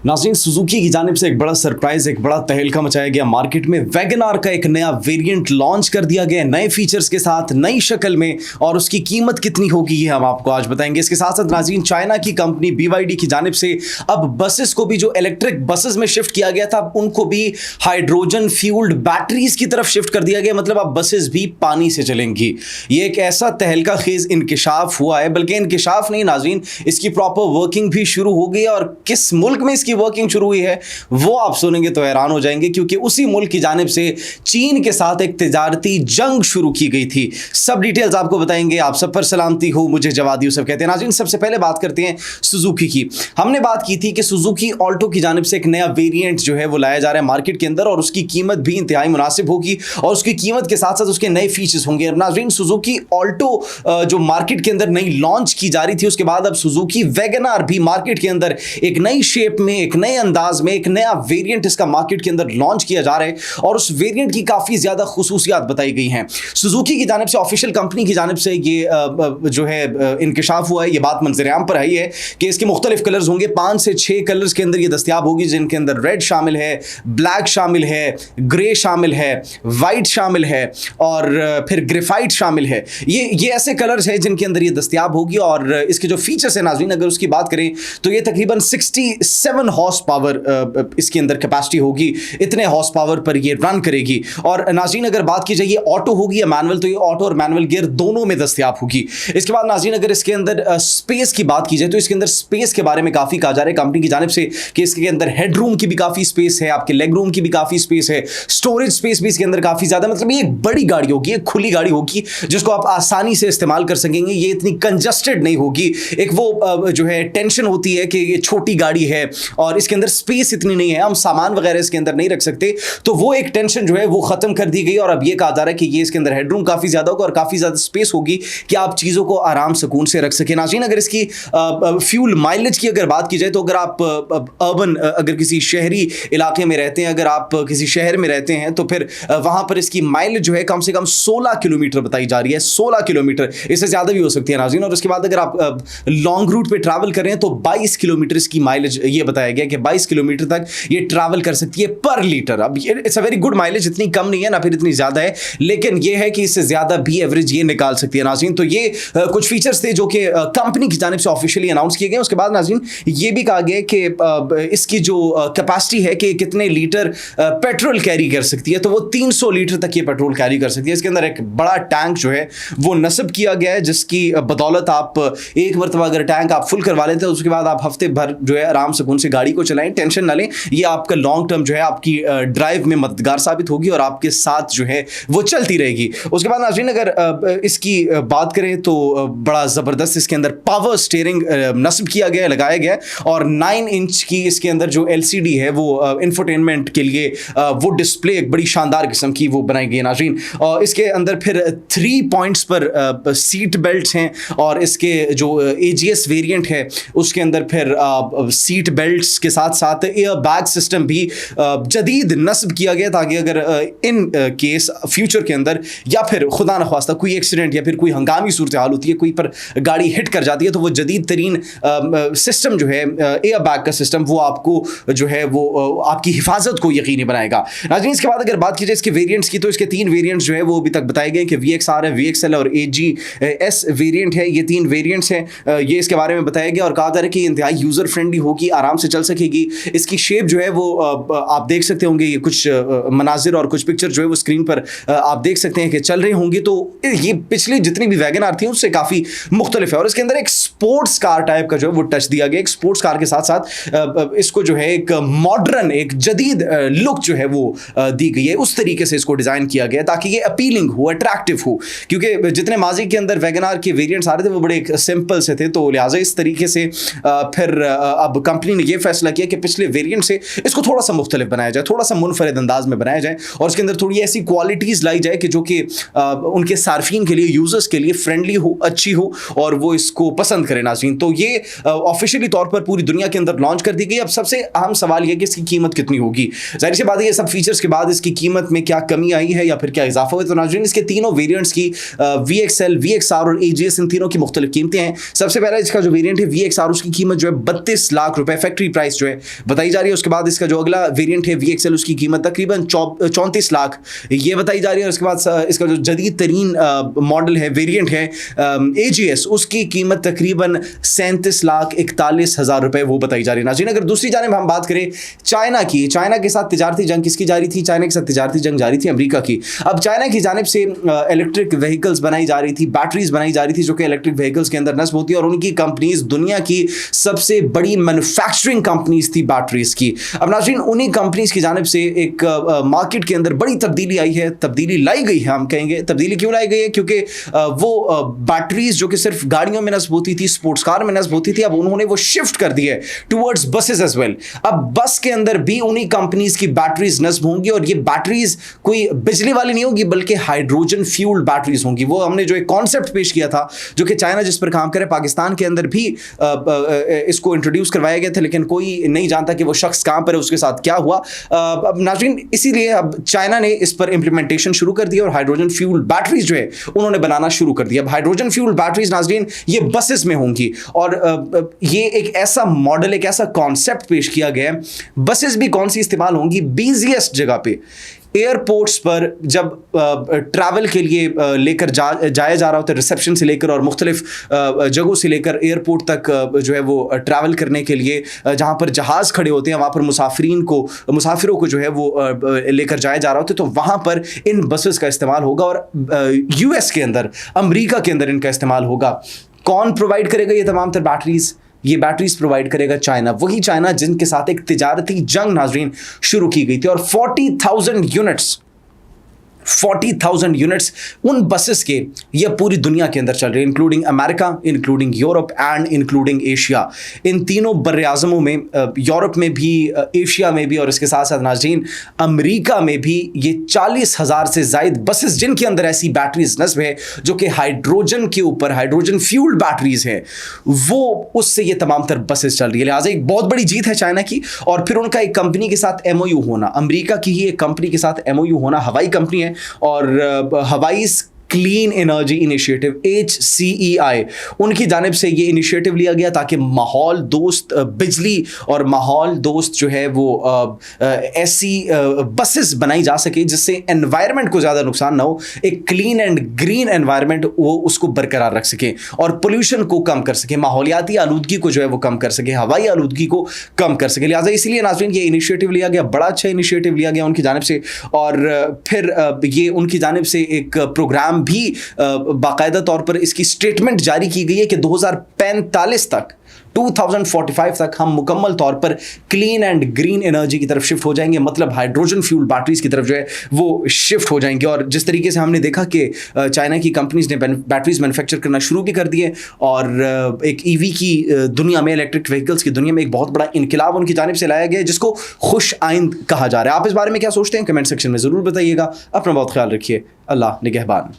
नाज़रीन, सुजुकी की जानिब से एक बड़ा सरप्राइज, एक बड़ा तहलका मचाया गया मार्केट में। वैगनार का एक नया वेरिएंट लॉन्च कर दिया गया, नए फीचर्स के साथ, नई शक्ल में, और उसकी कीमत कितनी होगी ये हम आपको आज बताएंगे। इसके साथ साथ नाज़रीन, चाइना की कंपनी BYD की जानिब से अब बसेस को भी, जो इलेक्ट्रिक बसेस में शिफ्ट किया गया था, उनको भी हाइड्रोजन फ्यूल्ड बैटरीज की तरफ शिफ्ट कर दिया गया। मतलब अब बसेस भी पानी से चलेंगी। ये एक ऐसा तहलका खेज इंकिशाफ हुआ है, बल्कि इंकिशाफ नहीं नाज़रीन, इसकी प्रॉपर वर्किंग भी शुरू हो गई है। और किस मुल्क में इसकी वर्किंग शुरू हुई है वो आप सुनेंगे तो हैरान हो जाएंगे, क्योंकि उसी मुल्क की जानिब से चीन के साथ एक तिजारती जंग शुरू की गई थी। सब डिटेल्स आपको बताएंगे। आप सब पर सलामती हो, मुझे जवाद यूसुफ कहते हैं। नाज़रीन, सबसे पहले बात करते हैं सुजुकी की। हमने बात की थी कि सुजुकी ऑल्टो की जानिब से एक नया वेरिएंट जो है वो लाया जा रहा है मार्केट के अंदर, और उसकी कीमत भी इंतहाई मुनासिब होगी, और उसकी कीमत के साथ साथ उसके नए फीचर्स होंगे। नाज़रीन, सुजुकी ऑल्टो जो मार्केट के अंदर नई लॉन्च की जा रही थी, उसके बाद अब सुजुकी वैगनार भी मार्केट के अंदर एक नई शेप में, एक नए अंदाज में, एक नया वेरिएंट इसका मार्केट के अंदर लॉन्च किया जा रहा है, और उस वेरिएंट की काफ़ी ज़्यादा खुसूसियात बताई गई हैं। सुजुकी की जानिब से, ऑफिशियल कंपनी की जानिब से ये जो है इंकिशाफ हुआ है, ये बात मंजर-ए-आम पर आई है कि इसके मुख्तलिफ कलर्स होंगे। 5 से 6 कलर्स के अंदर ये दस्तियाब होगी, जिनके अंदर रेड शामिल है, ब्लैक शामिल है, ग्रे शामिल है, वाइट शामिल है, और फिर ग्रेफाइट शामिल है। ये ऐसे कलर्स हैं जिनके अंदर ये दस्तियाब होगी। और इसके जो फीचर्स हैं नाज़रीन, अगर उसकी बात करें तो ये तकरीबन 67 हॉर्स पावर इसके अंदर कैपेसिटी होगी। इतने हॉर्स पावर पर ये रन करेगी। और नाज़रीन, अगर बात की जाए ये ऑटो होगी या मैनुअल, तो ये ऑटो और मैनुअल गियर दोनों में दस्तियाब होगी। इसके बाद नाज़रीन, अगर इसके अंदर स्पेस की बात की जाए तो इसके अंदर स्पेस के बारे में काफ़ी कहा जा रहा है कंपनी की जानिब से कि इसके अंदर हेड रूम की भी काफ़ी स्पेस है, आपके लेग रूम की भी काफ़ी स्पेस है, स्टोरेज स्पेस भी इसके अंदर काफ़ी ज़्यादा। मतलब ये एक बड़ी गाड़ी होगी, एक खुली गाड़ी होगी जिसको आप आसानी से इस्तेमाल कर सकेंगे। ये इतनी कंजस्टेड नहीं होगी। एक वो जो है टेंशन होती है कि ये छोटी गाड़ी है और इसके अंदर स्पेस इतनी नहीं है, हम सामान वगैरह इसके अंदर नहीं रख सकते, तो वो एक टेंशन जो है वो खत्म कर दी गई। और अब ये कहा जा रहा है कि ये इसके अंदर हेडरूम काफ़ी ज़्यादा होगा और काफ़ी ज़्यादा स्पेस होगी कि आप चीज़ों को आराम सुकून से रख सकें। नाज़रीन, अगर इसकी फ्यूल माइलेज की अगर बात की जाए तो अगर आप अर्बन, अगर किसी शहरी इलाके में रहते हैं, अगर आप किसी शहर में रहते हैं, तो फिर वहाँ पर इसकी माइलेज जो है कम से कम 16 किलोमीटर बताई जा रही है। 16 किलोमीटर, इससे ज़्यादा भी हो सकती है नाज़रीन। और उसके बाद अगर आप लॉन्ग रूट पे ट्रैवल कर रहे हैं तो 22 किलोमीटर इसकी माइलेज ये बताया गया कि 22 किलोमीटर तक ये ट्रैवल कर सकती है पर लीटर। अब ये it's a very good mileage, इतनी कम नहीं है ना फिर इतनी ज़्यादा है, लेकिन ये है कि इससे ज़्यादा भी एवरेज ये निकाल सकती है नाज़रीन। तो ये कुछ फीचर्स थे जो कि कंपनी की जानिब से ऑफिशियली अनाउंस किए गए। उसके बाद नाज़रीन, ये भी कहा गया कि इसकी जो कैपेसिटी है कि कितने लीटर पेट्रोल कैरी कर सकती है, तो वो 300 लीटर तक ये पेट्रोल कैरी कर सकती है। इसके अंदर एक बड़ा टैंक जो है वो नस्ब किया गया है, जिसकी बदौलत आप एक मरतबा अगर टैंक आप फुल करवा लेते हैं, उसके बाद आप हफ्ते भर जो है आराम सुकून से गाड़ी को चलाएं, टेंशन ना लें। ये आपका लॉन्ग टर्म जो है आपकी ड्राइव में मददगार साबित होगी और आपके साथ जो है वो चलती रहेगी। उसके बाद नाज़रीन, अगर इसकी बात करें तो बड़ा ज़बरदस्त इसके अंदर पावर स्टीयरिंग नस्ब किया गया, लगाया गया, और 9 इंच की इसके अंदर जो LCD है वो इंफोटेनमेंट के लिए वो डिस्प्ले एक बड़ी शानदार किस्म की वो बनाई गई है नाज़रीन। और इसके अंदर फिर 3 पॉइंट्स पर सीट बेल्ट्स हैं, और इसके जो AGS वेरिएंट है उसके अंदर फिर सीट बेल्ट्स के साथ साथ एयर बैग सिस्टम भी जदीद नस्ब किया गया, ताकि अगर इन केस फ्यूचर के अंदर या फिर खुदा न ख्वास्ता कोई एक्सीडेंट या फिर कोई हंगामी सूरत हाल होती है, कोई पर गाड़ी हिट कर जाती है, तो वो जदीद तरीन सिस्टम जो है एयर बैग का सिस्टम वो आपको जो है वो आपकी हिफाजत को यकीनी बनाएगा। नाज़रीन, इसके बाद अगर बात की जाए इसके वेरिएंट्स की, तो इसके 3 वेरिएंट्स जो है वो अभी तक बताए गए कि VXR है, VXL और AGS वेरिएंट है। ये 3 वेरिएंट्स हैं, ये इसके बारे में बताया गया और कहा जा रहा है कि इंतहाई यूज़र फ्रेंडली होगी, आराम से चल सकेगी। इसकी शेप जो है वो आप देख सकते होंगे, ये कुछ मनाजिर और कुछ पिक्चर जो है वो स्क्रीन पर आप देख सकते हैं कि चल रही होंगी। तो ये पिछली जितनी भी वैगनार थी उससे काफ़ी मुख्तलिफ है, और इसके अंदर एक स्पोर्ट्स कार टाइप का जो है वो टच दिया गया। एक स्पोर्ट्स कार के साथ साथ इसको जो है एक मॉडर्न, एक जदीद लुक जो है वो दी गई है। उस तरीके से इसको डिज़ाइन किया गया ताकि ये अपीलिंग हो, अट्रैक्टिव हो, क्योंकि जितने माजी के अंदर वैगनार के वेरिएंट्स आ रहे थे वो बड़े सिंपल से थे। तो लिहाजा इस तरीके से फिर अब कंपनी ने ये फैसला किया कि पिछले वेरिएंट से इसको थोड़ा सा मुख्तलिफ बनाया जाए, थोड़ा सा मुनफरिद अंदाज में बनाया जाए, और इसके अंदर थोड़ी ऐसी क्वालिटीज़ लाई जाए कि जो कि उनके सार्फिन के लिए, यूज़र्स के लिए फ्रेंडली हो, अच्छी हो, और वो इसको पसंद करें नाज़रीन। तो ये ऑफिशियली तौर पर पूरी दुनिया के अंदर लॉन्च कर दी गई। अब सबसे अहम सवाल ये कि इसकी कीमत कितनी होगी। जाहिर सी बात है, ये सब फीचर्स के बाद इसकी कीमत में क्या कमी आई है या फिर क्या इजाफा हुआ। तो नाज़रीन, इसके तीनों वेरिएंट्स की VXL, VXR और AGS, इन तीनों की मुख्तलिफ कीमतें हैं। सबसे पहला इसका जो वेरिएंट है VXR, उसकी कीमत जो है 32 लाख रुपए फैक्ट्री प्राइस जो है बताई जा रही है। उसके बाद इसका जो अगला वेरिएंट है VXL, उसकी कीमत तकरीबन 34 लाख ये बताई जा रही है। और उसके बाद इसका जो जदीद तरीन मॉडल है, वेरिएंट है AGS, उसकी कीमत तकरीबन 37,41,000 रुपए वो बताई जा रही है। नाज़रीन, अगर दूसरी जानिब हम बात करें चाइना की, चाइना के साथ तिजारती जंग किसकी जारी थी? चाइना के साथ तिजारती जंग जारी थी अमेरिका की। अब चाइना की जानिब से इलेक्ट्रिक व्हीकल्स बनाई जा रही थी, बैटरीज बनाई जा रही थी जो कि इलेक्ट्रिक व्हीकल्स के अंदर नस्ब होती है, और उनकी कंपनीज दुनिया की सबसे बड़ी मैन्युफैक्चरिंग कंपनीज थी बैटरीज की। अब नाज़रीन, उन्हीं कंपनीज की जानिब से एक मार्केट के अंदर बड़ी तब्दीली आई है, तब्दीली लाई गई है। हम कहेंगे तब्दीली क्यों लाई गई है? क्योंकि वो बैटरीज जो कि सिर्फ गाड़ियों में नस्ब होती थी, स्पोर्ट्स कार में नस्ब होती थी, अब उन्होंने वो शिफ्ट कर दी है टुवर्ड्स बसेस एज वेल। अब बस के अंदर भी उन्हीं कंपनीज की बैटरीज नस्ब होंगी, और ये बैटरीज कोई बिजली वाली नहीं होगी बल्कि हाइड्रोजन फ्यूल्ड बैटरीज होंगी। वो हमने जो एक कॉन्सेप्ट पेश किया था जो कि चाइना जिस पर काम करे, पाकिस्तान के अंदर भी इसको इंट्रोड्यूस करवाया गया था, लेकिन कोई नहीं जानता कि वो शख्स कहां पर है, उसके साथ क्या हुआ। अब नाज़रीन, इसीलिए अब चाइना ने इस पर इंप्लीमेंटेशन शुरू कर दिया और हाइड्रोजन फ्यूल बैटरीज जो है उन्होंने बनाना शुरू कर दिया। अब हाइड्रोजन फ्यूल बैटरीज नाज़रीन ये बसेस में होंगी, और ये एक ऐसा मॉडल, एक ऐसा कॉन्सेप्ट पेश किया गया है। बसेस भी कौन सी इस्तेमाल होंगी? बिजिएस्ट जगह पे, एयरपोर्ट्स पर जब ट्रैवल के लिए लेकर जाया जा रहा होता है, रिसेप्शन से लेकर और मुख्तलिफ जगहों से लेकर एयरपोर्ट तक जो है वो ट्रैवल करने के लिए जहाँ पर जहाज़ खड़े होते हैं, वहाँ पर मुसाफिरों को जो है वो लेकर जाया जा रहा होता है, तो वहाँ पर इन बसेस का इस्तेमाल होगा। और US के अंदर, अमेरिका के अंदर इनका इस्तेमाल होगा। कौन प्रोवाइड करेगा ये तमाम तर बैटरीज? ये बैटरीज प्रोवाइड करेगा चाइना, वही चाइना जिनके साथ एक तिजारती जंग नाज़रीन शुरू की गई थी, और 40,000 यूनिट्स उन बसेस के ये पूरी दुनिया के अंदर चल रहे हैं, including America, including Europe and including Asia. इन तीनों बर्र-ए-आज़मों में, यूरोप में भी, एशिया में भी, और इसके साथ साथ नाज़रीन अमेरिका में भी ये 40,000 से ज़ायद बसेस जिनके अंदर ऐसी बैटरीज नस्ब है जो कि हाइड्रोजन के ऊपर, हाइड्रोजन फ्यूल्ड बैटरीज है, वो उससे ये तमाम तर बसेस चल रही है। लिहाजा एक बहुत बड़ी जीत है चाइना की। और फिर उनका एक कंपनी के साथ MOU होना, अमेरिका की ही एक कंपनी के साथ MOU होना, हवाई कंपनी है, और हवाई क्लीन एनर्जी इनिशिएटिव HCEI, उनकी जानिब से ये इनिशिएटिव लिया गया ताकि माहौल दोस्त बिजली और माहौल दोस्त जो है वो ऐसी बसेस बनाई जा सके जिससे एनवायरनमेंट को ज़्यादा नुकसान ना हो, एक क्लीन एंड ग्रीन एनवायरनमेंट वो उसको बरकरार रख सके और पोल्यूशन को कम कर सके, माहौलियाती आलूदगी को जो है वो कम कर सके, हवाई आलूदगी को कम कर सके। लिहाजा इसलिए नाज़रीन ये इनिशिएटिव लिया गया, बड़ा अच्छा इनिशिएटिव लिया गया उनकी जानिब से। और फिर ये उनकी जानिब से एक प्रोग्राम भी बाकायदा तौर पर इसकी स्टेटमेंट जारी की गई है कि 2045 तक, 2045 तक हम मुकम्मल तौर पर क्लीन एंड ग्रीन एनर्जी की तरफ शिफ्ट हो जाएंगे, मतलब हाइड्रोजन फ्यूल बैटरीज की तरफ जो है वो शिफ्ट हो जाएंगे। और जिस तरीके से हमने देखा कि चाइना की कंपनीज ने बैटरीज मैन्युफैक्चर करना शुरू भी कर दिए, और एक EV की दुनिया में, इलेक्ट्रिक व्हीकल्स की दुनिया में एक बहुत बड़ा इनकलाब उनकी जानिब से लाया गया है जिसको खुश आइंद कहा जा रहा है। आप इस बारे में क्या सोचते हैं? कमेंट सेक्शन में ज़रूर बताइएगा। अपना बहुत ख्याल रखिए। अल्लाह निगहबान।